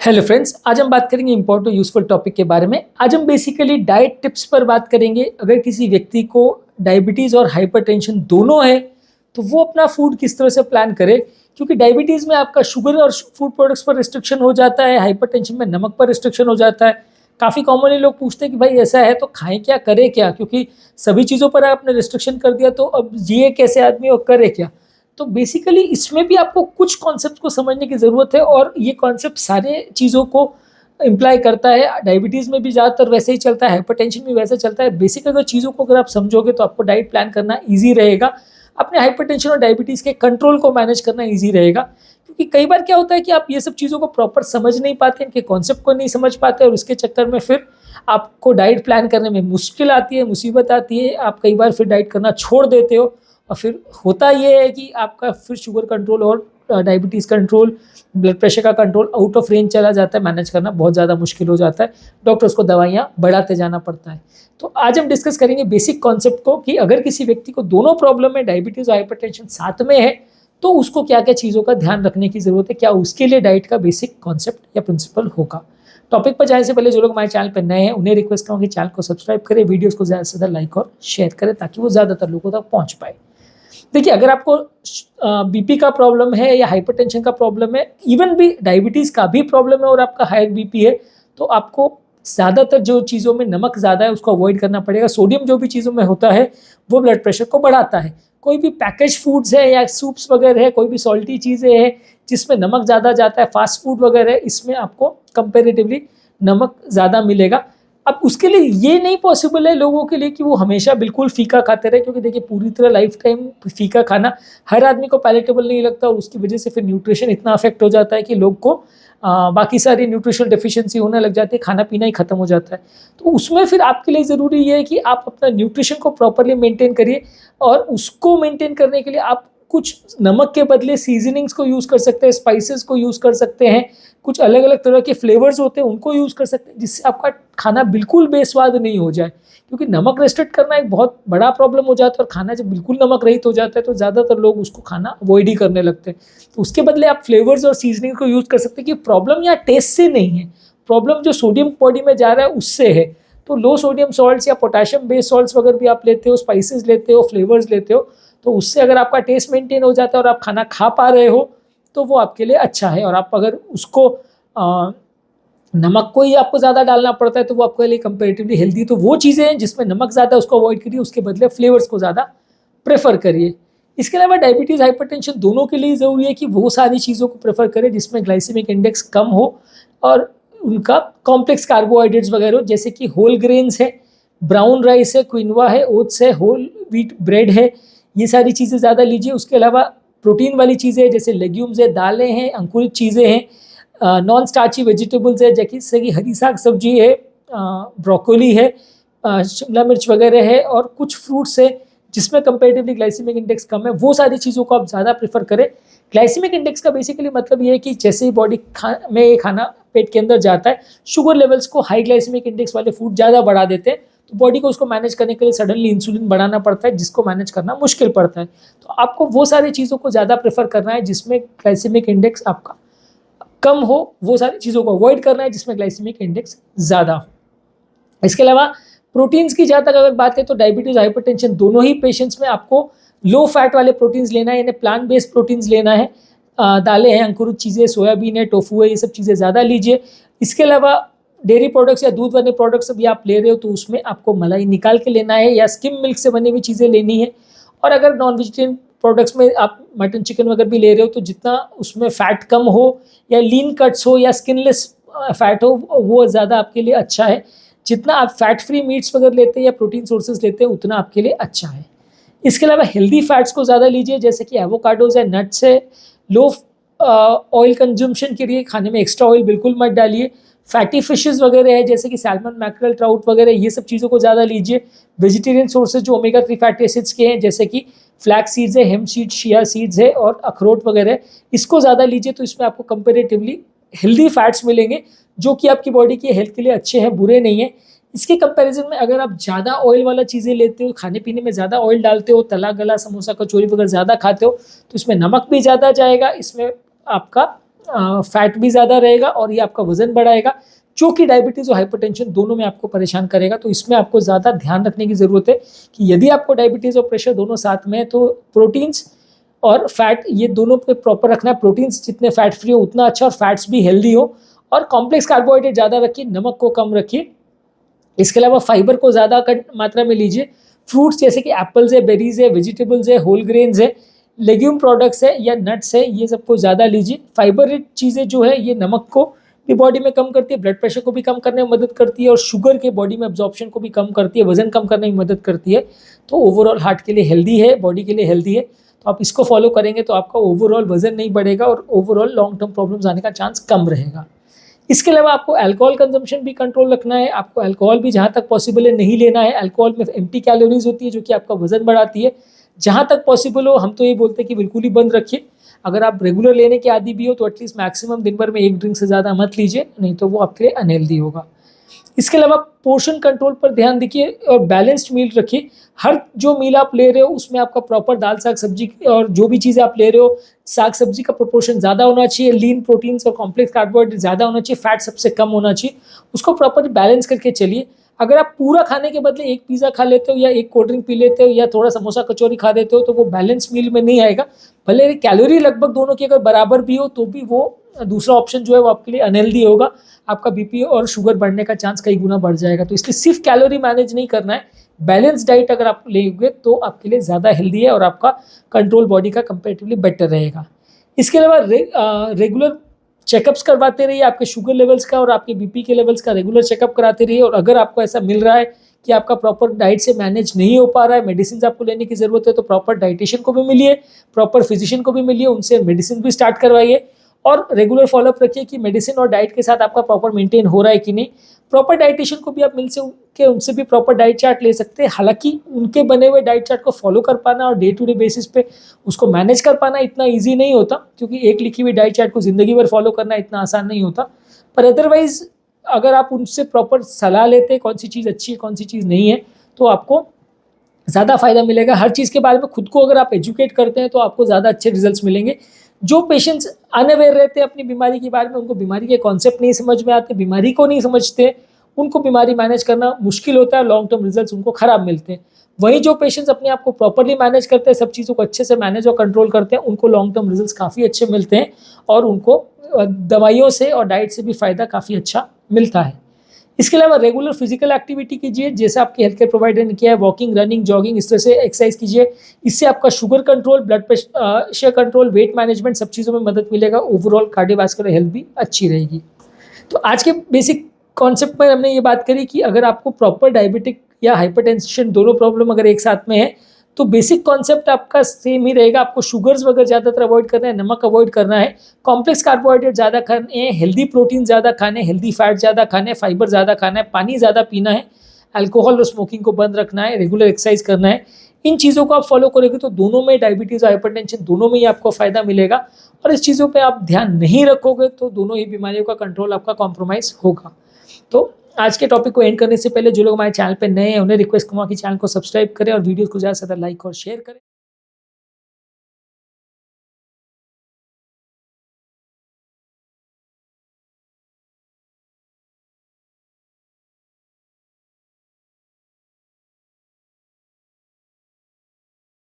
Hello friends, आज हम बात करेंगे इंपॉर्टेंट यूजफुल टॉपिक के बारे में। आज हम बेसिकली डाइट टिप्स पर बात करेंगे। अगर किसी व्यक्ति को डायबिटीज़ और हाइपरटेंशन दोनों है तो वो अपना फूड किस तरह से प्लान करे, क्योंकि डायबिटीज़ में आपका शुगर और फूड प्रोडक्ट्स पर रिस्ट्रिक्शन हो जाता है, हाइपरटेंशन में नमक पर रिस्ट्रिक्शन हो जाता है। काफ़ी कॉमनली लोग पूछते हैं कि भाई ऐसा है तो खाएं क्या, करें क्या, क्योंकि सभी चीज़ों पर आपने रिस्ट्रिक्शन कर दिया तो अब जिए कैसे आदमी और करे क्या। तो बेसिकली इसमें भी आपको कुछ कॉन्सेप्ट को समझने की ज़रूरत है और ये कॉन्सेप्ट सारे चीज़ों को इम्प्लाई करता है। डायबिटीज़ में भी ज़्यादातर वैसे ही चलता है, हाइपरटेंशन में वैसे चलता है। बेसिक अगर चीज़ों को अगर आप समझोगे तो आपको डाइट प्लान करना ईजी रहेगा, अपने हाइपरटेंशन और डायबिटीज़ के कंट्रोल को मैनेज करना ईजी रहेगा। क्योंकि कई बार क्या होता है कि आप ये सब चीज़ों को प्रॉपर समझ नहीं पाते, इनके कॉन्सेप्ट को नहीं समझ पाते और उसके चक्कर में फिर आपको डाइट प्लान करने में मुश्किल आती है, मुसीबत आती है। आप कई बार फिर डाइट करना छोड़ देते हो और फिर होता ये है कि आपका फिर शुगर कंट्रोल और डायबिटीज़ कंट्रोल, ब्लड प्रेशर का कंट्रोल आउट ऑफ रेंज चला जाता है। मैनेज करना बहुत ज़्यादा मुश्किल हो जाता है, डॉक्टर्स को दवाइयाँ बढ़ाते जाना पड़ता है। तो आज हम डिस्कस करेंगे बेसिक कॉन्सेप्ट को कि अगर किसी व्यक्ति को दोनों प्रॉब्लम है, डायबिटीज़ और हाइपरटेंशन साथ में है, तो उसको क्या क्या चीज़ों का ध्यान रखने की ज़रूरत है, क्या उसके लिए डाइट का बेसिक कॉन्सेप्ट या प्रिंसिपल होगा। टॉपिक पर जाने से पहले जो लोग हमारे चैनल पर नए हैं उन्हें रिक्वेस्ट करूँगी चैनल को सब्सक्राइब करें, वीडियोज़ को ज़्यादा से ज़्यादा लाइक और शेयर करें ताकि वो ज़्यादातर लोगों तक पहुँच पाए। देखिए, अगर आपको बीपी का प्रॉब्लम है या हाइपरटेंशन का प्रॉब्लम है, इवन भी डायबिटीज़ का भी प्रॉब्लम है और आपका हाई बीपी है, तो आपको ज़्यादातर जो चीज़ों में नमक ज़्यादा है उसको अवॉइड करना पड़ेगा। सोडियम जो भी चीज़ों में होता है वो ब्लड प्रेशर को बढ़ाता है। कोई भी पैकेज फूड्स है या सूप्स वगैरह है, कोई भी सॉल्टी चीज़ें हैं जिसमें नमक ज़्यादा जाता है, फास्ट फूड वगैरह है, इसमें आपको कंपेरेटिवली नमक ज़्यादा मिलेगा। अब उसके लिए ये नहीं पॉसिबल है लोगों के लिए कि वो हमेशा बिल्कुल फीका खाते रहे, क्योंकि देखिए पूरी तरह लाइफ टाइम फीका खाना हर आदमी को पैलेटेबल नहीं लगता और उसकी वजह से फिर न्यूट्रिशन इतना अफेक्ट हो जाता है कि लोग को बाकी सारी न्यूट्रिशनल डेफिशिएंसी होने लग जाती है, खाना पीना ही खत्म हो जाता है। तो उसमें फिर आपके लिए ज़रूरी ये है कि आप अपना न्यूट्रिशन को प्रॉपरली मेंटेन करिए और उसको मेंटेन करने के लिए आप कुछ नमक के बदले सीजनिंग्स को यूज़ कर सकते हैं, स्पाइसेस को यूज़ कर सकते हैं, कुछ अलग अलग तरह के फ्लेवर्स होते हैं उनको यूज़ कर सकते हैं, जिससे आपका खाना बिल्कुल बेस्वाद नहीं हो जाए। क्योंकि नमक रेस्ट्रिक्ट करना एक बहुत बड़ा प्रॉब्लम हो जाता है और खाना जब बिल्कुल नमक रहित हो जाता है तो ज़्यादातर लोग उसको खाना अवॉइड ही करने लगते हैं। तो उसके बदले आप फ्लेवर्स और सीजनिंग को यूज़ कर सकते हैं कि प्रॉब्लम यहाँ टेस्ट से नहीं है, प्रॉब्लम जो सोडियम बॉडी में जा रहा है उससे है। तो लो सोडियम सॉल्ट्स या पोटाशियम बेस्ड सॉल्ट्स वगैरह भी आप लेते हो, स्पाइसेस लेते हो, फ्लेवर्स लेते हो, तो उससे अगर आपका टेस्ट मेंटेन हो जाता है और आप खाना खा पा रहे हो तो वो आपके लिए अच्छा है। और आप अगर उसको नमक को ही आपको ज़्यादा डालना पड़ता है तो वो आपके लिए कंपेरेटिवली हेल्दी। तो वो चीज़ें हैं जिसमें नमक ज़्यादा है उसको अवॉइड करिए, उसके बदले फ्लेवर्स को ज़्यादा प्रेफर करिए। इसके अलावा डायबिटीज़ हाइपरटेंशन दोनों के लिए ज़रूरी है कि वो सारी चीज़ों को प्रेफर करें जिसमें ग्लाइसेमिक इंडेक्स कम हो और उनका कॉम्प्लेक्स कार्बोहाइड्रेट्स वगैरह, जैसे कि होल ग्रेन्स है, ब्राउन राइस है, क्विनोआ है, ओट्स है, होल व्हीट ब्रेड है, ये सारी चीज़ें ज़्यादा लीजिए। उसके अलावा प्रोटीन वाली चीज़ें जैसे लेग्यूम्स है, दालें हैं, अंकुरित चीज़ें हैं, नॉन स्टार्ची वेजिटेबल्स है जैसे कि हरी साग सब्जी है, ब्रोकोली है, शिमला मिर्च वगैरह है और कुछ फ्रूट्स है जिसमें कंपेरेटिवली ग्लाइसेमिक इंडेक्स कम है, वो सारी चीज़ों को आप ज़्यादा प्रेफर करें। ग्लाइसेमिक इंडेक्स का बेसिकली मतलब ये है कि जैसे ही बॉडी में खाना पेट के अंदर जाता है, शुगर लेवल्स को हाई ग्लाइसेमिक इंडेक्स वाले फूड ज़्यादा बढ़ा देते हैं, तो बॉडी को उसको मैनेज करने के लिए सडनली इंसुलिन बढ़ाना पड़ता है जिसको मैनेज करना मुश्किल पड़ता है। तो आपको वो सारी चीज़ों को ज़्यादा प्रेफर करना है जिसमें ग्लाइसेमिक इंडेक्स आपका कम हो, वो सारी चीज़ों को अवॉइड करना है जिसमें ग्लाइसेमिक इंडेक्स ज़्यादा हो। इसके अलावा प्रोटीन्स की जहाँ तक अगर बात करें तो डायबिटीज़ हाइपरटेंशन दोनों ही पेशेंट्स में आपको लो फैट वाले प्रोटीन्स लेना है, यानी प्लांट बेस्ड प्रोटीन्स लेना है। दालें हैं, अंकुरित चीज़ें, सोयाबीन है, टोफू है, ये सब चीज़ें ज़्यादा लीजिए। इसके अलावा डेयरी प्रोडक्ट्स या दूध वाले प्रोडक्ट्स भी आप ले रहे हो तो उसमें आपको मलाई निकाल के लेना है या स्किम मिल्क से बनी हुई चीज़ें लेनी है। और अगर नॉन वेजिटेरियन प्रोडक्ट्स में आप मटन चिकन वगैरह भी ले रहे हो तो जितना उसमें फ़ैट कम हो या लीन कट्स हो या स्किनलेस फ़ैट हो वो ज़्यादा आपके लिए अच्छा है। जितना आप फैट फ्री मीट्स वगैरह लेते हैं या प्रोटीन सोर्सेज लेते हैं उतना आपके लिए अच्छा है। इसके अलावा हेल्दी फैट्स को ज़्यादा लीजिए जैसे कि एवोकाडोज है, नट्स है। लो ऑयल कंजम्पशन के लिए खाने में एक्स्ट्रा ऑयल बिल्कुल मत डालिए। फैटी फिशेस वगैरह है जैसे कि सैल्मन, मैकरल, ट्राउट वगैरह, ये सब चीज़ों को ज़्यादा लीजिए। वेजिटेरियन सोर्सेज जो ओमेगा 3 फैटी एसिड्स के हैं जैसे कि फ्लैक्स सीड्स है, हेम्प सीड्स, शिया सीड्स है और अखरोट वगैरह, इसको ज़्यादा लीजिए। तो इसमें आपको कंपेरेटिवली हेल्दी फैट्स मिलेंगे जो कि आपकी बॉडी की हेल्थ के लिए अच्छे हैं, बुरे नहीं हैं। इसके कंपैरिजन में अगर आप ज़्यादा ऑयल वाला चीज़ें लेते हो, खाने पीने में ज़्यादा ऑयल डालते हो, तला गला समोसा कचौरी वगैरह ज़्यादा खाते हो तो इसमें नमक भी ज़्यादा जाएगा, इसमें आपका फैट भी ज़्यादा रहेगा और ये आपका वजन बढ़ाएगा, जो कि डायबिटीज़ और हाइपरटेंशन दोनों में आपको परेशान करेगा। तो इसमें आपको ज़्यादा ध्यान रखने की ज़रूरत है कि यदि आपको डायबिटीज़ और प्रेशर दोनों साथ में है तो प्रोटीन्स और फैट ये दोनों पे प्रॉपर रखना है। प्रोटीन्स जितने फैट फ्री हो उतना अच्छा, और फैट्स भी हेल्दी हो, और कॉम्प्लेक्स कार्बोहाइड्रेट ज़्यादा रखिए, नमक को कम रखिए। इसके अलावा फाइबर को ज़्यादा मात्रा में लीजिए। फ्रूट्स जैसे कि एप्पल्स है, बेरीज है, वेजिटेबल्स है, होल ग्रेन्स है, लेग्यूम प्रोडक्ट्स है या नट्स है, ये सबको ज़्यादा लीजिए। फाइबर रिच चीज़ें जो है ये नमक को भी बॉडी में कम करती है, ब्लड प्रेशर को भी कम करने में मदद करती है, और शुगर के बॉडी में एब्जॉर्प्शन को भी कम करती है, वजन कम करने में मदद करती है। तो ओवरऑल हार्ट के लिए हेल्दी है, बॉडी के लिए हेल्दी है। तो आप इसको फॉलो करेंगे तो आपका ओवरऑल वजन नहीं बढ़ेगा और ओवरऑल लॉन्ग टर्म प्रॉब्लम्स आने का चांस कम रहेगा। इसके अलावा आपको अल्कोहल कंजम्पशन भी कंट्रोल रखना है। आपको अल्कोहल भी जहाँ तक पॉसिबल है नहीं लेना है। अल्कोहल में एम्प्टी कैलोरीज होती है जो कि आपका वजन बढ़ाती है। जहाँ तक पॉसिबल हो हम तो ये बोलते हैं कि बिल्कुल ही बंद रखिए। अगर आप रेगुलर लेने के आदी भी हो तो एटलीस्ट मैक्सिमम दिन भर में 1 ड्रिंक से ज़्यादा मत लीजिए, नहीं तो वो आपके लिए अनहेल्दी होगा। इसके अलावा पोर्शन कंट्रोल पर ध्यान दीजिए और बैलेंस्ड मील रखिए। हर जो मील आप ले रहे हो उसमें आपका प्रॉपर दाल साग सब्जी और जो भी चीज़ें आप ले रहे हो साग सब्जी का प्रोपोर्शन ज़्यादा होना चाहिए, लीन प्रोटीन्स और कॉम्प्लेक्स कार्बोहाइड्रेट ज़्यादा होना चाहिए, फैट सबसे कम होना चाहिए। उसको प्रॉपर बैलेंस करके चलिए। अगर आप पूरा खाने के बदले एक पिज़्ज़ा खा लेते हो या एक कोल्ड ड्रिंक पी लेते हो या थोड़ा समोसा कचौरी खा देते हो तो वो बैलेंस मील में नहीं आएगा। भले कैलोरी लगभग दोनों की अगर बराबर भी हो तो भी वो दूसरा ऑप्शन जो है वो आपके लिए अनहेल्दी होगा। आपका बीपी और शुगर बढ़ने का चांस कई गुना बढ़ जाएगा। तो इसलिए सिर्फ कैलोरी मैनेज नहीं करना है, बैलेंस डाइट अगर आप लेंगे तो आपके लिए ज़्यादा हेल्दी है और आपका कंट्रोल बॉडी का कंपेरेटिवली बेटर रहेगा। इसके अलावा रेगुलर चेकअप्स करवाते रहिए, आपके शुगर लेवल्स का और आपके बीपी के लेवल्स का रेगुलर चेकअप कराते रहिए। और अगर आपको ऐसा मिल रहा है कि आपका प्रॉपर डाइट से मैनेज नहीं हो पा रहा है, मेडिसिन आपको लेने की ज़रूरत है, तो प्रॉपर डाइटिशियन को भी मिलिए, प्रॉपर फिजिशियन को भी मिलिए, उनसे मेडिसिन भी स्टार्ट करवाइए और रेगुलर फॉलोअप रखिए कि मेडिसिन और डाइट के साथ आपका प्रॉपर मेंटेन हो रहा है कि नहीं। प्रॉपर डाइटिशियन को भी आप मिल के उनसे भी प्रॉपर डाइट चार्ट ले सकते हैं। हालांकि उनके बने हुए डाइट चार्ट को फॉलो कर पाना और डे टू डे बेसिस पे उसको मैनेज कर पाना इतना ईजी नहीं होता, क्योंकि एक लिखी हुई डाइट चार्ट को ज़िंदगी भर फॉलो करना इतना आसान नहीं होता। पर अदरवाइज़ अगर आप उनसे प्रॉपर सलाह लेते हैं कौन सी चीज़ अच्छी है कौन सी चीज़ नहीं है तो आपको ज़्यादा फायदा मिलेगा। हर चीज़ के बारे में खुद को अगर आप एजुकेट करते हैं तो आपको ज़्यादा अच्छे रिजल्ट्स मिलेंगे। जो पेशेंट्स अनअवेयर रहते हैं अपनी बीमारी के बारे में, उनको बीमारी के कॉन्सेप्ट नहीं समझ में आते, बीमारी को नहीं समझते, उनको बीमारी मैनेज करना मुश्किल होता है, लॉन्ग टर्म रिजल्ट्स उनको खराब मिलते हैं। वहीं जो पेशेंट्स अपने आप को प्रॉपरली मैनेज करते हैं, सब चीज़ों को अच्छे से मैनेज और कंट्रोल करते हैं, उनको लॉन्ग टर्म रिजल्ट्स काफ़ी अच्छे मिलते हैं और उनको दवाइयों से और डाइट से भी फ़ायदा काफ़ी अच्छा मिलता है। इसके अलावा रेगुलर फिजिकल एक्टिविटी कीजिए, जैसे आपके हेल्थ केयर प्रोवाइडर ने किया है, वॉकिंग, रनिंग, जॉगिंग, इस तरह से एक्सरसाइज कीजिए। इससे आपका sugar control, blood pressure control, weight management सब चीज़ों में मदद मिलेगा। ओवरऑल कार्डियोवास्कुलर हेल्थ भी अच्छी रहेगी। तो आज के बेसिक कॉन्सेप्ट में हमने ये बात करी कि अगर आपको प्रॉपर डायबिटिक या हाइपरटेंशन दोनों प्रॉब्लम अगर एक साथ में है तो बेसिक कॉन्सेप्ट आपका सेम ही रहेगा। आपको शुगर्स वगैरह ज़्यादातर अवॉइड करना है, नमक अवॉइड करना है, कॉम्प्लेक्स कार्बोहाइड्रेट ज़्यादा खाने हैं, हेल्दी प्रोटीन ज़्यादा खाने, हेल्दी फैट ज़्यादा खाने, फाइबर ज़्यादा खाना है, पानी ज़्यादा पीना है, अल्कोहल और स्मोकिंग को बंद रखना है, रेगुलर एक्सरसाइज करना है। इन चीज़ों को आप फॉलो करोगे तो दोनों में, डायबिटीज़ और हाइपरटेंशन दोनों में ही आपको फ़ायदा मिलेगा। और इस चीज़ों पर आप ध्यान नहीं रखोगे तो दोनों ही बीमारियों का कंट्रोल आपका कॉम्प्रोमाइज़ होगा। तो आज के टॉपिक को एंड करने से पहले जो लोग हमारे चैनल पे नए हैं उन्हें रिक्वेस्ट करूँगा कि चैनल को सब्सक्राइब करें और वीडियो को ज़्यादा से ज़्यादा लाइक और शेयर करें।